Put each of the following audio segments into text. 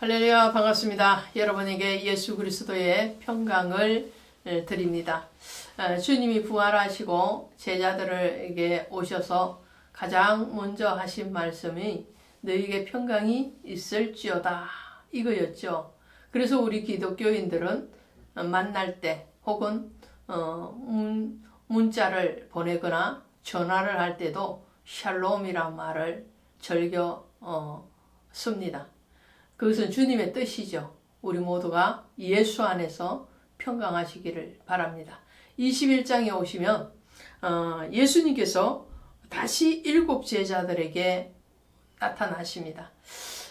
할렐루야, 반갑습니다. 여러분에게 예수 그리스도의 평강을 드립니다. 주님이 부활하시고 제자들에게 오셔서 가장 먼저 하신 말씀이 너희에게 평강이 있을지어다 이거였죠. 그래서 우리 기독교인들은 만날 때 혹은 문자를 보내거나 전화를 할 때도 샬롬이란 말을 즐겨 씁니다. 그것은 주님의 뜻이죠. 우리 모두가 예수 안에서 평강하시기를 바랍니다. 21장에 오시면 예수님께서 다시 7 제자들에게 나타나십니다.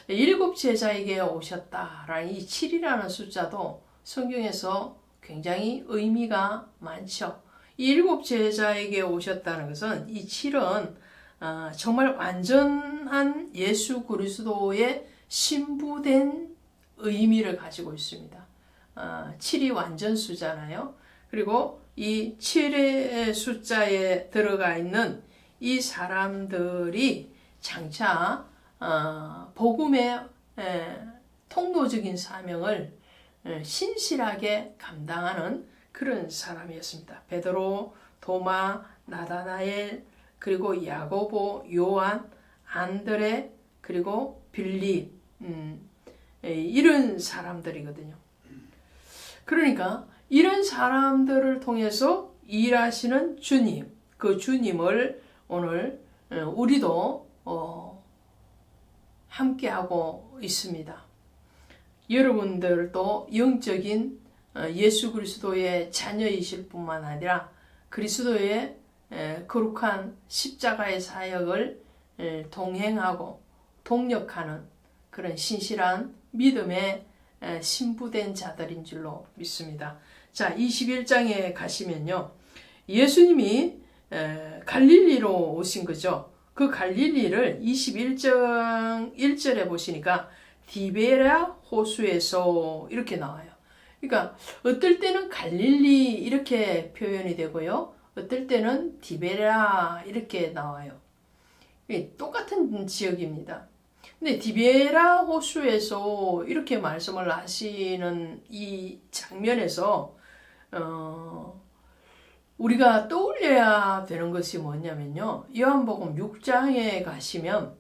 7 제자에게 오셨다라는 이 7이라는 숫자도 성경에서 굉장히 의미가 많죠. 이 7 제자에게 오셨다는 것은 이 7은 정말 완전한 예수 그리스도의 신부된 의미를 가지고 있습니다. 7이 완전수잖아요. 그리고 이 7의 숫자에 들어가 있는 이 사람들이 장차 복음의 통로적인 사명을 신실하게 감당하는 그런 사람이었습니다. 베드로, 도마, 나다나엘, 그리고 야고보, 요한, 안드레, 그리고 빌립, 이런 사람들이거든요. 그러니까 이런 사람들을 통해서 일하시는 주님, 그 주님을 오늘 우리도 함께하고 있습니다. 여러분들도 영적인 예수 그리스도의 자녀이실 뿐만 아니라 그리스도의 거룩한 십자가의 사역을 동행하고 동력하는 그런 신실한 믿음의 신부된 자들인 줄로 믿습니다. 자, 21장에 가시면요. 예수님이 갈릴리로 오신 거죠. 그 갈릴리를 21장 1절에 보시니까 디베랴 호수에서 이렇게 나와요. 그러니까 어떨 때는 갈릴리 이렇게 표현이 되고요. 어떨 때는 디베랴 이렇게 나와요. 똑같은 지역입니다. 근데 디베라 호수에서 이렇게 말씀을 하시는 이 장면에서 우리가 떠올려야 되는 것이 뭐냐면요. 요한복음 6장에 가시면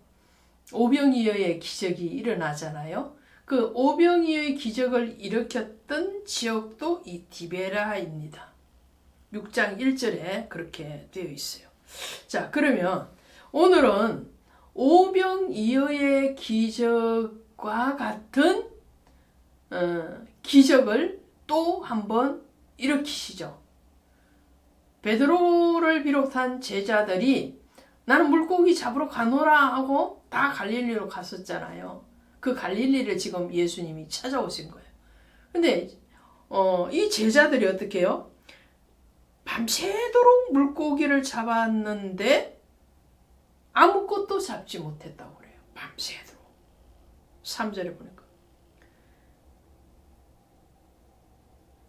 오병이어의 기적이 일어나잖아요. 그 오병이어의 기적을 일으켰던 지역도 이 디베라입니다. 6장 1절에 그렇게 되어 있어요. 자, 그러면 오늘은 오병이어의 기적과 같은 기적을 또 한번 일으키시죠. 베드로를 비롯한 제자들이 나는 물고기 잡으러 가노라 하고 다 갈릴리로 갔었잖아요. 그 갈릴리를 지금 예수님이 찾아오신 거예요. 근데 이 제자들이 어떻게 해요? 밤새도록 물고기를 잡았는데 아무것도 잡지 못했다고 그래요. 밤새도록. 3절에 보니까.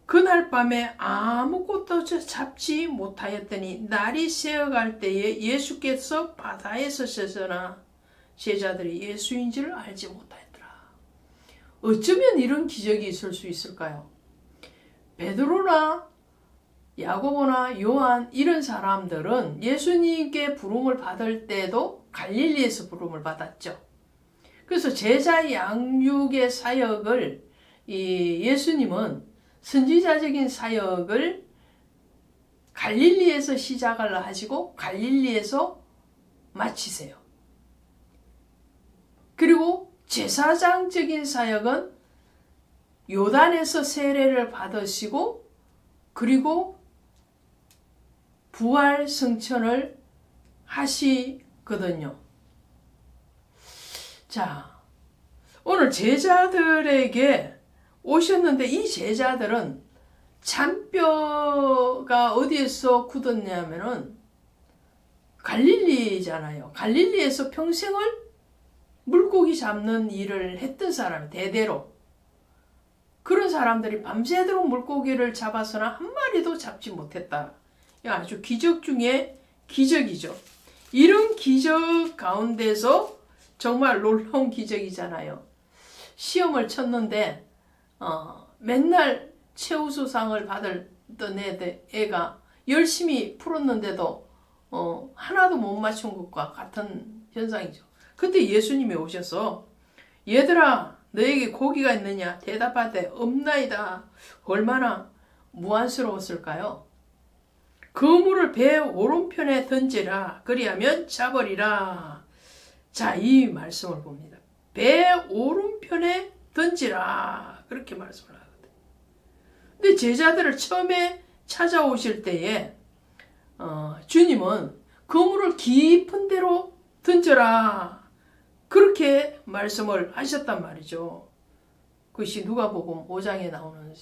그날 밤에 아무것도 잡지 못하였더니 날이 새어갈 때에 예수께서 바다에 서셔서나 제자들이 예수인지를 알지 못하였더라. 어쩌면 이런 기적이 있을 수 있을까요? 베드로나 야고보나 요한 이런 사람들은 예수님께 부름을 받을 때도 갈릴리에서 부름을 받았죠. 그래서 제자 양육의 사역을 예수님은 선지자적인 사역을 갈릴리에서 시작을 하시고 갈릴리에서 마치세요. 그리고 제사장적인 사역은 요단에서 세례를 받으시고 그리고 부활 성천을 하시거든요. 자, 오늘 제자들에게 오셨는데 이 제자들은 잔뼈가 어디에서 굳었냐면은 갈릴리잖아요. 갈릴리에서 평생을 물고기 잡는 일을 했던 사람, 대대로. 그런 사람들이 밤새도록 물고기를 잡아서나 한 마리도 잡지 못했다. 아주 기적 중에 기적이죠. 이런 기적 가운데서 정말 놀라운 기적이잖아요. 시험을 쳤는데 맨날 최우수상을 받았던 애가 열심히 풀었는데도 하나도 못 맞춘 것과 같은 현상이죠. 그때 예수님이 오셔서 얘들아 너에게 고기가 있느냐 대답하되 없나이다. 얼마나 무안스러웠을까요? 그물을 배 오른편에 던지라 그리하면 잡으리라. 자, 이 말씀을 봅니다. 배 오른편에 던지라 그렇게 말씀을 하거든요. 근데 제자들을 처음에 찾아오실 때에 주님은 그물을 깊은 데로 던져라 그렇게 말씀을 하셨단 말이죠. 그것이 누가복음 5장에 나오는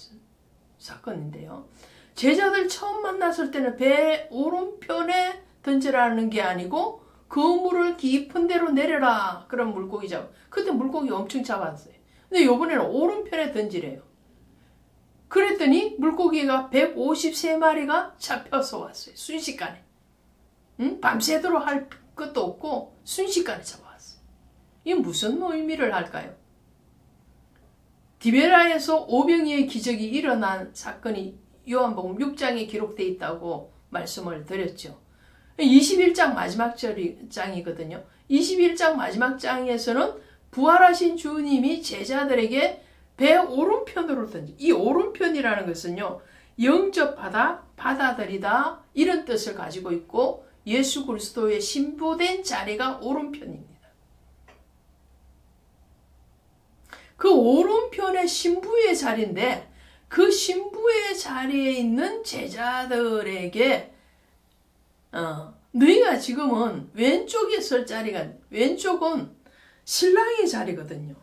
사건인데요. 제자들 처음 만났을 때는 배 오른편에 던지라는 게 아니고 그물을 깊은 데로 내려라 그런 물고기 잡아. 그때 물고기 엄청 잡았어요. 근데 이번에는 오른편에 던지래요. 그랬더니 물고기가 153마리가 잡혀서 왔어요. 순식간에. 밤새도록 할 것도 없고 순식간에 잡아왔어요. 이게 무슨 의미를 할까요? 디베라에서 오병이의 기적이 일어난 사건이 요한복음 6장에 기록되어 있다고 말씀을 드렸죠. 21장 마지막 장이거든요. 21장 마지막 장에서는 부활하신 주님이 제자들에게 배 오른편으로 던지. 이 오른편이라는 것은요. 영접 받아들이다 이런 뜻을 가지고 있고 예수 그리스도의 신부된 자리가 오른편입니다. 그 오른편의 신부의 자리인데 그 신부의 자리에 있는 제자들에게 너희가 지금은 왼쪽에 설 자리가 왼쪽은 신랑의 자리거든요.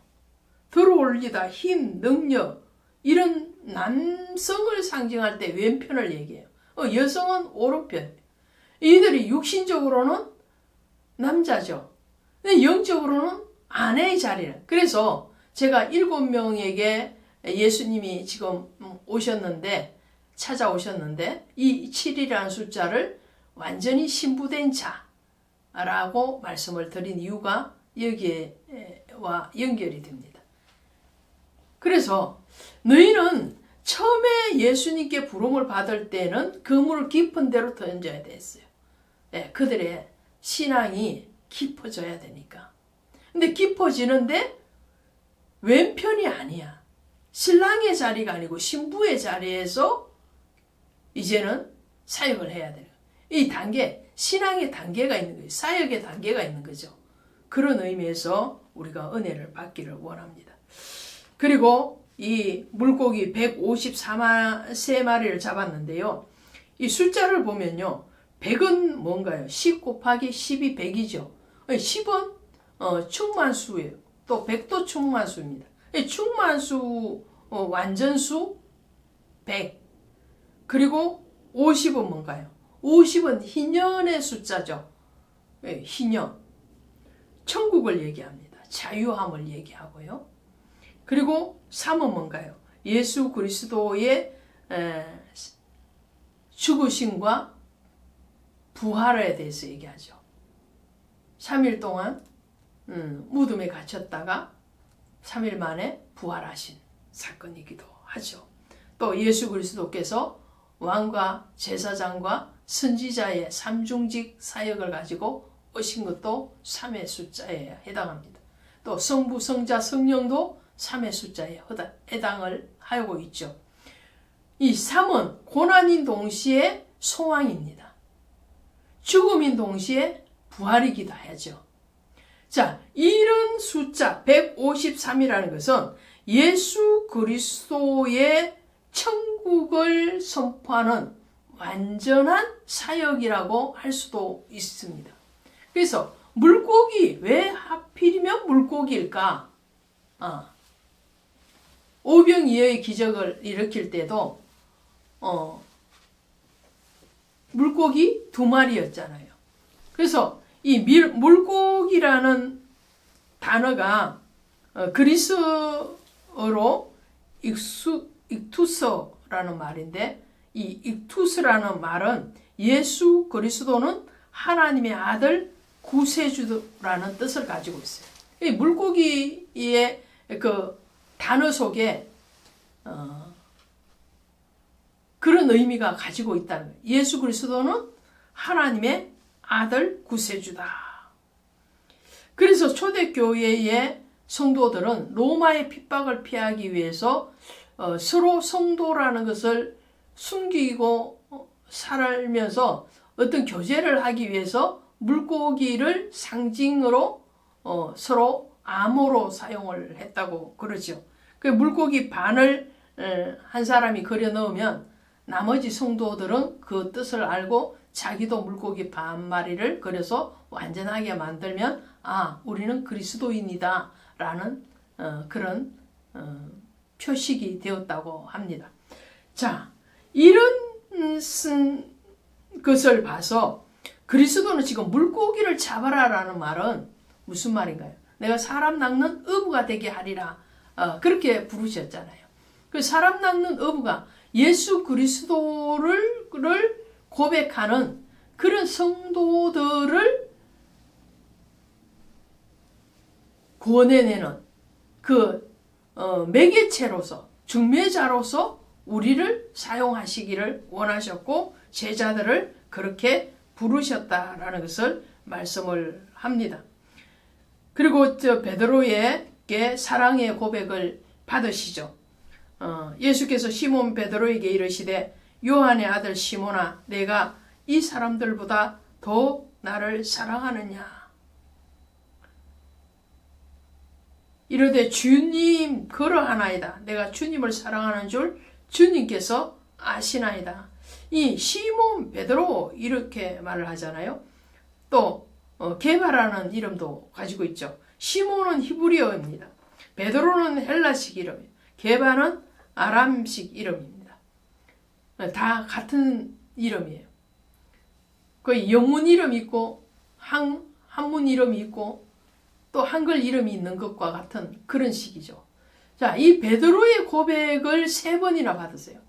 들어올리다 힘, 능력 이런 남성을 상징할 때 왼편을 얘기해요. 여성은 오른편. 이들이 육신적으로는 남자죠. 근데 영적으로는 아내의 자리는. 그래서 제가 7명에게 예수님이 지금 오셨는데 찾아오셨는데 이 7이라는 숫자를 완전히 신부된 자라고 말씀을 드린 이유가 여기에와 연결이 됩니다. 그래서 너희는 처음에 예수님께 부름을 받을 때는 그물을 깊은 데로 던져야 됐어요. 네, 그들의 신앙이 깊어져야 되니까. 근데 깊어지는데 왼편이 아니야. 신랑의 자리가 아니고 신부의 자리에서 이제는 사역을 해야 돼요. 이 단계, 신앙의 단계가 있는 거예요. 사역의 단계가 있는 거죠. 그런 의미에서 우리가 은혜를 받기를 원합니다. 그리고 이 물고기 153마리를 잡았는데요. 이 숫자를 보면요. 100은 뭔가요? 10 곱하기 10이 100이죠. 10은 충만수예요. 또 100도 충만수입니다. 충만수 완전수 100. 그리고 50은 뭔가요? 50은 희년의 숫자죠. 희년. 천국을 얘기합니다. 자유함을 얘기하고요. 그리고 3은 뭔가요? 예수 그리스도의 죽으심과 부활에 대해서 얘기하죠. 3일 동안 무덤에 갇혔다가 3일 만에 부활하신 사건이기도 하죠. 또 예수 그리스도께서 왕과 제사장과 선지자의 삼중직 사역을 가지고 오신 것도 3의 숫자에 해당합니다. 또 성부, 성자, 성령도 3의 숫자에 해당을 하고 있죠. 이 3은 고난인 동시에 소망입니다. 죽음인 동시에 부활이기도 하죠. 자, 이런 숫자 153이라는 것은 예수 그리스도의 천국을 선포하는 완전한 사역이라고 할 수도 있습니다. 그래서 물고기, 왜 하필이면 물고기일까? 오병이어의 기적을 일으킬 때도 물고기 2마리였잖아요. 그래서 이 물고기라는 단어가 그리스어로 익투스라는 말인데 이 익투스라는 말은 예수 그리스도는 하나님의 아들 구세주라는 뜻을 가지고 있어요. 이 물고기의 그 단어 속에 그런 의미가 가지고 있다는 거예요. 예수 그리스도는 하나님의 아들 구세주다. 그래서 초대교회의 성도들은 로마의 핍박을 피하기 위해서 서로 성도라는 것을 숨기고 살면서 어떤 교제를 하기 위해서 물고기를 상징으로 서로 암호로 사용을 했다고 그러죠. 그 물고기 반을 한 사람이 그려 넣으면 나머지 성도들은 그 뜻을 알고 자기도 물고기 반 마리를 그려서 완전하게 만들면 우리는 그리스도인이다 라는 그런 표식이 되었다고 합니다. 자, 이런 것을 봐서 그리스도는 지금 물고기를 잡아라 라는 말은 무슨 말인가요? 내가 사람 낚는 어부가 되게 하리라 그렇게 부르셨잖아요. 그 사람 낚는 어부가 예수 그리스도를 고백하는 그런 성도들을 구원해내는 그 매개체로서 중매자로서 우리를 사용하시기를 원하셨고 제자들을 그렇게 부르셨다라는 것을 말씀을 합니다. 그리고 베드로에게 사랑의 고백을 받으시죠. 예수께서 시몬 베드로에게 이르시되 요한의 아들 시몬아 내가 이 사람들보다 더 나를 사랑하느냐. 이르되 주님 그러하나이다. 내가 주님을 사랑하는 줄 주님께서 아시나이다. 이 시몬 베드로 이렇게 말을 하잖아요. 또 게바라는 이름도 가지고 있죠. 시몬은 히브리어입니다. 베드로는 헬라식 이름이에요. 게바는 아람식 이름입니다. 다 같은 이름이에요. 그 영문 이름이 있고 한문 이름이 있고 또 한글 이름이 있는 것과 같은 그런 식이죠. 자, 이 베드로의 고백을 3번이나 받으세요.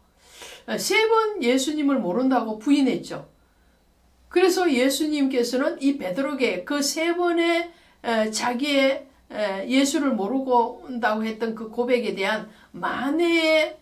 3번 예수님을 모른다고 부인했죠. 그래서 예수님께서는 이 베드로에게 그 3번의 자기의 예수를 모르고 온다고 했던 그 고백에 대한 만회의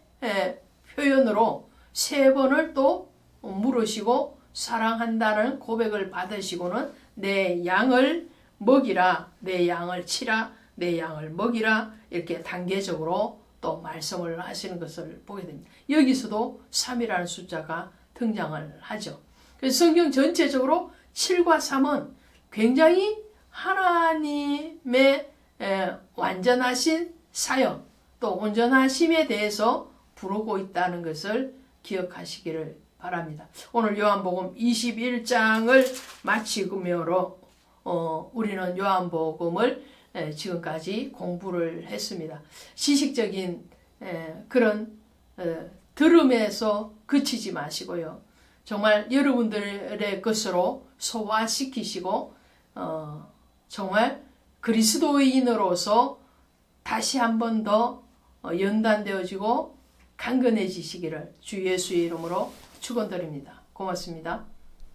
표현으로 3번을 또 물으시고 사랑한다는 고백을 받으시고는 내 양을 먹이라, 내 양을 치라, 내 양을 먹이라 이렇게 단계적으로 또 말씀을 하시는 것을 보게 됩니다. 여기서도 3이라는 숫자가 등장을 하죠. 그래서 성경 전체적으로 7과 3은 굉장히 하나님의 완전하신 사역 또 온전하심에 대해서 부르고 있다는 것을 기억하시기를 바랍니다. 오늘 요한복음 21장을 마치므로 우리는 요한복음을 지금까지 공부를 했습니다. 지식적인 그런 들음에서 그치지 마시고요. 정말 여러분들의 것으로 소화시키시고 정말 그리스도인으로서 다시 한 번 더 연단되어지고 강건해지시기를 주 예수의 이름으로 축원드립니다. 고맙습니다.